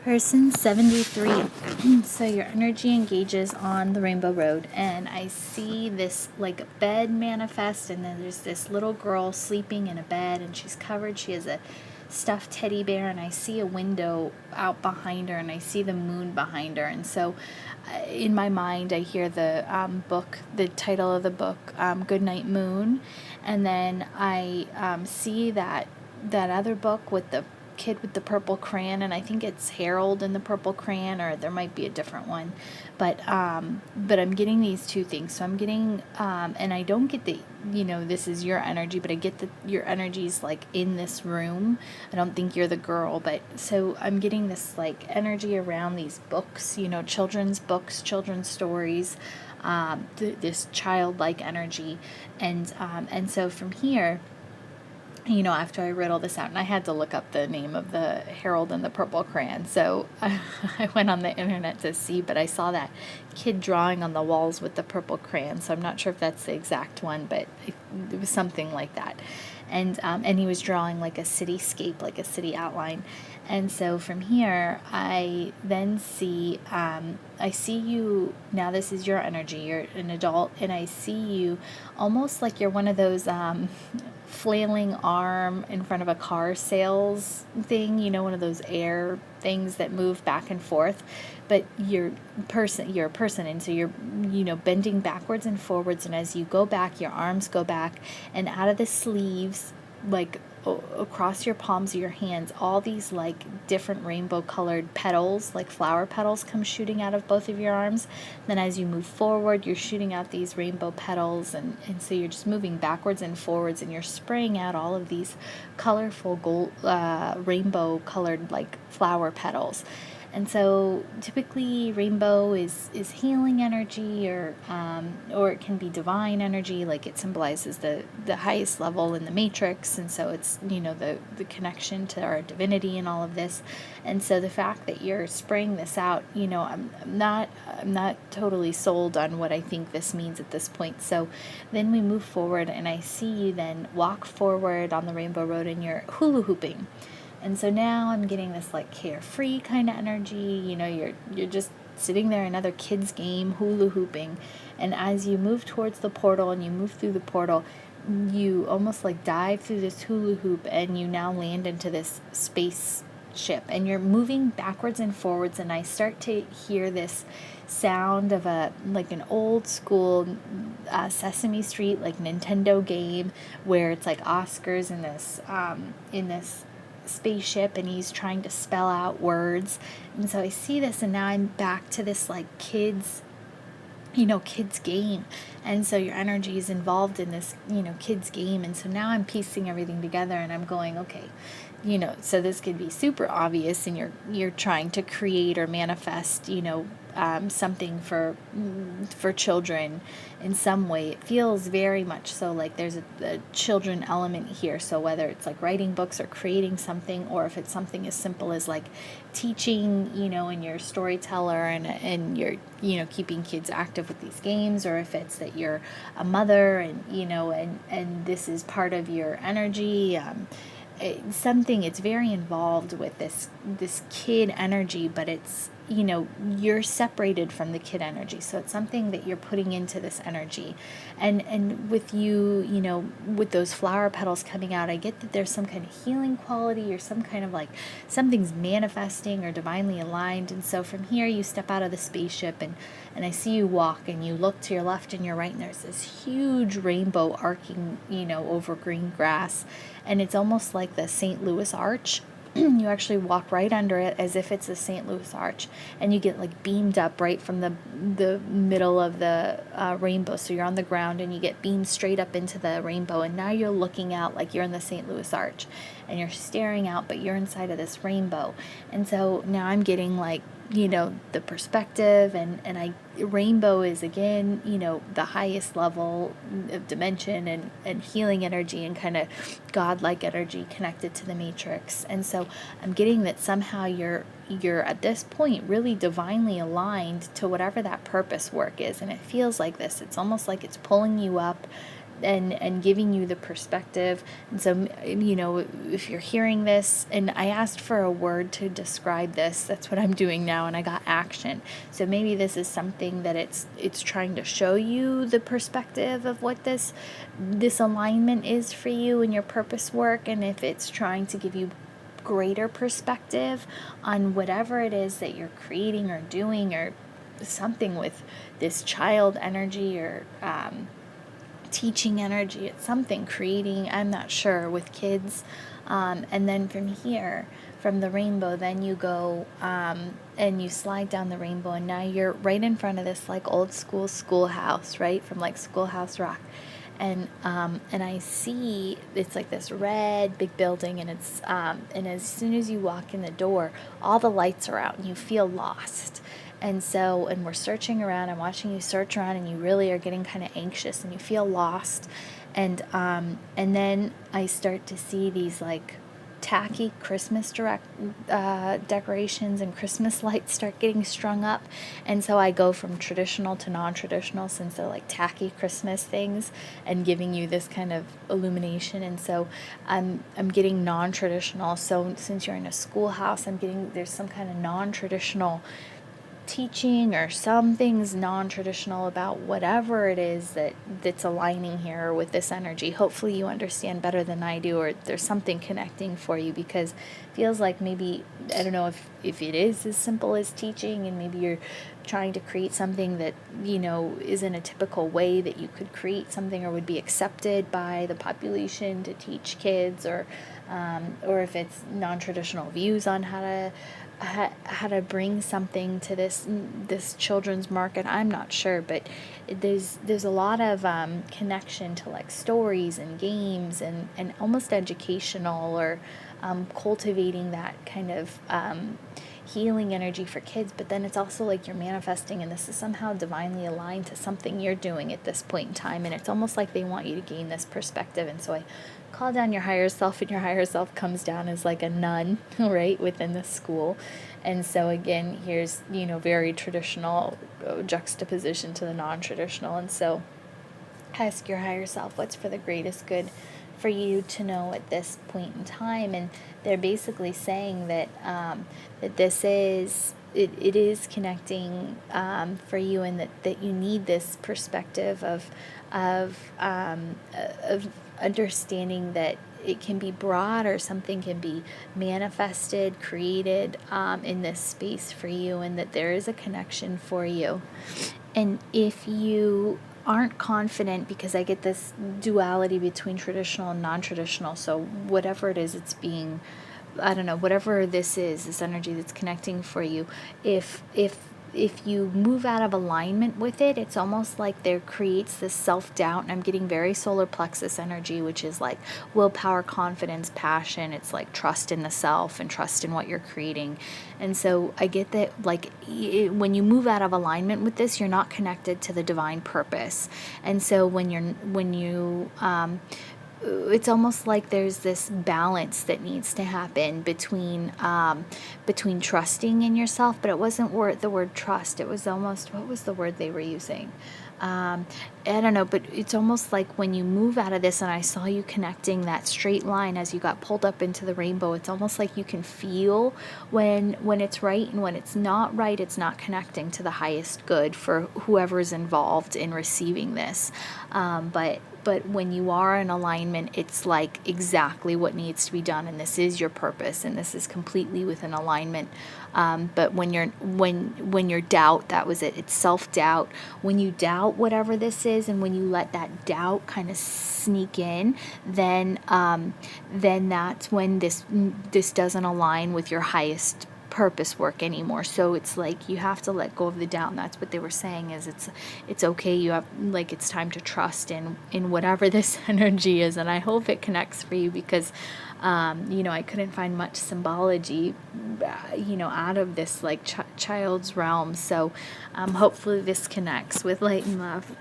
Person 73. So your energy engages on the Rainbow Road, and I see this like a bed manifest, and then there's this little girl sleeping in a bed, and she's covered. She has a stuffed teddy bear, and I see a window out behind her, and I see the moon behind her. And so in my mind, I hear the book, the title of the book, Good Night Moon, and then I see that other book with the kid with the purple crayon, and I think it's Harold in the purple crayon, or there might be a different one, but I'm getting these two things. So I'm getting and I don't get the, this is your energy, but I get that your energy's like in this room. I don't think you're the girl, but so I'm getting this like energy around these books, children's books, children's stories, this childlike energy, and so from here, after I read all this out, and I had to look up the name of the Harold and the Purple Crayon, so I went on the internet to see, but I saw that kid drawing on the walls with the purple crayon, so I'm not sure if that's the exact one, but it was something like that. And he was drawing like a cityscape, like a city outline. And so from here, I then see, I see you, now this is your energy, you're an adult, and I see you almost like you're one of those flailing arm in front of a car sales thing, one of those air things that move back and forth, but you're a person, and so you're bending backwards and forwards, and as you go back, your arms go back, and out of the sleeves, like across your palms of your hands, all these like different rainbow colored petals, like flower petals, come shooting out of both of your arms. Then as you move forward, you're shooting out these rainbow petals, and so you're just moving backwards and forwards, and you're spraying out all of these colorful gold, rainbow colored like flower petals. And so typically rainbow is healing energy, or it can be divine energy, like it symbolizes the highest level in the matrix, and so it's the connection to our divinity and all of this. And so the fact that you're spraying this out, I'm not totally sold on what I think this means at this point. So then we move forward, and I see you then walk forward on the Rainbow Road, and you're hula hooping. And so now I'm getting this like carefree kind of energy, you're just sitting there, another kid's game, hula hooping. And as you move towards the portal and you move through the portal, you almost like dive through this hula hoop, and you now land into this space ship, and you're moving backwards and forwards, and I start to hear this sound of like an old school Sesame Street like Nintendo game, where it's like Oscar's in this spaceship, and he's trying to spell out words. And so I see this, and now I'm back to this like kids game. And so your energy is involved in this kids game, and so now I'm piecing everything together, and I'm going, okay, so this could be super obvious, and you're trying to create or manifest something for children in some way. It feels very much so like there's a children element here. So whether it's like writing books or creating something, or if it's something as simple as like teaching, and you're a storyteller, and you're keeping kids active with these games, or if it's that you're a mother, and and this is part of your energy. It's very involved with this kid energy, but it's you're separated from the kid energy, so it's something that you're putting into this energy. And with you, with those flower petals coming out, I get that there's some kind of healing quality, or some kind of like something's manifesting or divinely aligned. And so from here, you step out of the spaceship, and I see you walk, and you look to your left and your right, and there's this huge rainbow arcing over green grass, and it's almost like the St. Louis Arch. You actually walk right under it as if it's the St. Louis Arch, and you get like beamed up right from the middle of the rainbow. So you're on the ground, and you get beamed straight up into the rainbow, and now you're looking out like you're in the St. Louis Arch, and you're staring out, but you're inside of this rainbow. And so now I'm getting like the perspective, and rainbow is again the highest level of dimension, and healing energy, and kind of godlike energy connected to the matrix. And so I'm getting that somehow you're at this point really divinely aligned to whatever that purpose work is, and it feels like this. It's almost like it's pulling you up and giving you the perspective. And so, if you're hearing this, and I asked for a word to describe this, that's what I'm doing now, and I got action. So maybe this is something that it's trying to show you the perspective of what this alignment is for you in your purpose work, and if it's trying to give you greater perspective on whatever it is that you're creating or doing, or something with this child energy, or teaching energy. It's something creating, I'm not sure, with kids. And then from here, from the rainbow, then you go and you slide down the rainbow, and now you're right in front of this like old school schoolhouse, right, from like Schoolhouse Rock. And I see it's like this red big building, and it's and as soon as you walk in the door, all the lights are out and you feel lost. And so, and we're searching around, I'm watching you search around, and you really are getting kind of anxious and you feel lost. And then I start to see these like tacky Christmas decorations and Christmas lights start getting strung up. And so I go from traditional to non-traditional, since they're like tacky Christmas things, and giving you this kind of illumination. And so I'm getting non-traditional. So since you're in a schoolhouse, there's some kind of non-traditional teaching, or some things non-traditional about whatever it is that's aligning here with this energy. Hopefully you understand better than I do, or there's something connecting for you, because it feels like maybe, I don't know if it is as simple as teaching, and maybe you're trying to create something that isn't a typical way that you could create something, or would be accepted by the population to teach kids, or if it's non-traditional views on how to bring something to this children's market. I'm not sure, but there's a lot of connection to like stories and games, and almost educational, or cultivating that kind of healing energy for kids. But then it's also like you're manifesting, and this is somehow divinely aligned to something you're doing at this point in time, and it's almost like they want you to gain this perspective. And so I call down your higher self, and your higher self comes down as like a nun, right, within the school. And so again, here's very traditional juxtaposition to the non-traditional. And so ask your higher self, what's for the greatest good for you to know at this point in time? And they're basically saying that that this is it is connecting for you, and that you need this perspective of understanding that it can be brought, or something can be manifested, created in this space for you, and that there is a connection for you. And if you aren't confident, because I get this duality between traditional and non-traditional, so whatever it is, it's being, I don't know, whatever this is, this energy that's connecting for you, if you move out of alignment with it, it's almost like there creates this self-doubt. And I'm getting very solar plexus energy, which is like willpower, confidence, passion. It's like trust in the self and trust in what you're creating. And so I get that, like, when you move out of alignment with this, you're not connected to the divine purpose. And so when you it's almost like there's this balance that needs to happen between trusting in yourself, but it wasn't the word trust. It was almost, what was the word they were using? I don't know, but it's almost like when you move out of this, and I saw you connecting that straight line as you got pulled up into the rainbow, it's almost like you can feel when it's right, and when it's not right, it's not connecting to the highest good for whoever's involved in receiving this. But when you are in alignment, it's like exactly what needs to be done, and this is your purpose, and this is completely within alignment. But when you're doubt, that was it. It's self-doubt. When you doubt whatever this is, and when you let that doubt kind of sneak in, then that's when this doesn't align with your highest purpose work anymore. So it's like you have to let go of the doubt, and that's what they were saying, is it's okay, you have, like, it's time to trust in whatever this energy is. And I hope it connects for you, because I couldn't find much symbology out of this like child's realm. So hopefully this connects with light and love.